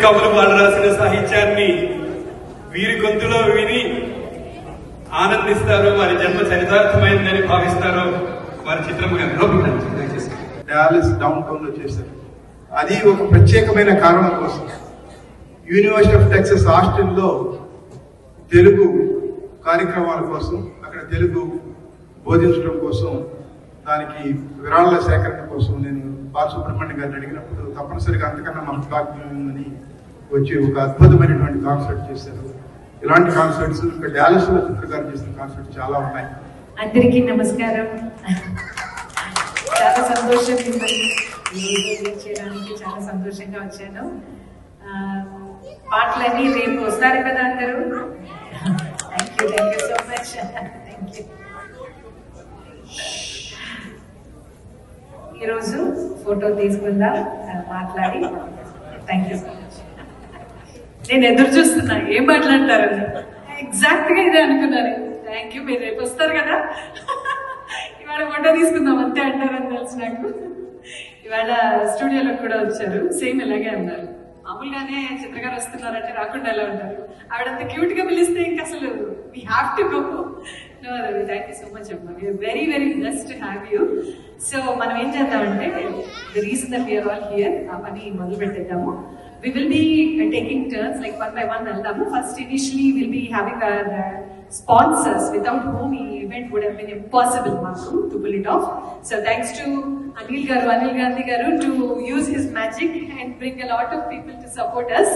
కవులు వాళ్ళు రాసిన సాహిత్యాన్ని వీరి గొంతులో విని ఆనందిస్తారో, వారి జన్మ చరితార్థమైందని భావిస్తారో వారి చిత్రముగా డాలస్ డౌన్ టౌన్ లో చేశారు. అది ఒక ప్రత్యేకమైన కారణం కోసం. యూనివర్సిటీ ఆఫ్ టెక్సస్ ఆస్టిన్లో తెలుగు కార్యక్రమాల కోసం, అక్కడ తెలుగు బోధించడం కోసం, దానికి విరాళాల సేకరణ కోసం నేను బాలసుబ్రహ్మణ్యం గారిని అడిగినప్పుడు తప్పనిసరిగా అంతకన్నా మహత్వాగ్ని వచ్చి ఒక అద్భుతమైనటువంటి కాన్సర్ట్ చేశారు. ఇలాంటి కాన్సర్ట్స్ ఇంకా డాలస్ లో చిత్ర గారు చేసిన కాన్సర్ట్ చాలా ఉన్నాయి. అందరికీ నమస్కారం. చాలా సంతోషం చేయడానికి, చాలా సంతోషంగా వచ్చాను. పాటలన్నీ రేపు వస్తారు కదా అందరూ. Thank you so much. Thank you. ఈరోజు ఫోటో తీసుకుందాం, మాట్లాడి. Thank you so much. నేను ఎదురు చూస్తున్నా ఏం మాట్లాడతారు. ఎగ్జాక్ట్ గా ఇదే అనుకున్నాను. Thank you. మీరు రేపు వస్తారు కదా, ఇవాళ ఫోటో తీసుకుందాం అంతే అంటారని తెలుసు నాకు. ఇవాళ స్టూడియోలోకి కూడా వచ్చారు, సేమ్ ఇలాగే అన్నారు. మామూలుగానే చిత్రగారు వస్తున్నారంటే రాకుండా ఎలా ఉంటారు. ఆవిడంత క్యూట్ గా పిలిస్తే ఇంకా అసలు we have to go. Thank you so much అమ్మా. We are very very blessed to have you. So మనం ఏం చేద్దామంటే, the reason that we are all here, ఆ పని మొదలు పెట్టేద్దాము. We will be taking turns, like one by one veldamu. First, initially we'll be having our sponsors, without whom the event would have been impossible to pull it off. So thanks to Anil Gandhi garu to use his magic and bring a lot of people to support us.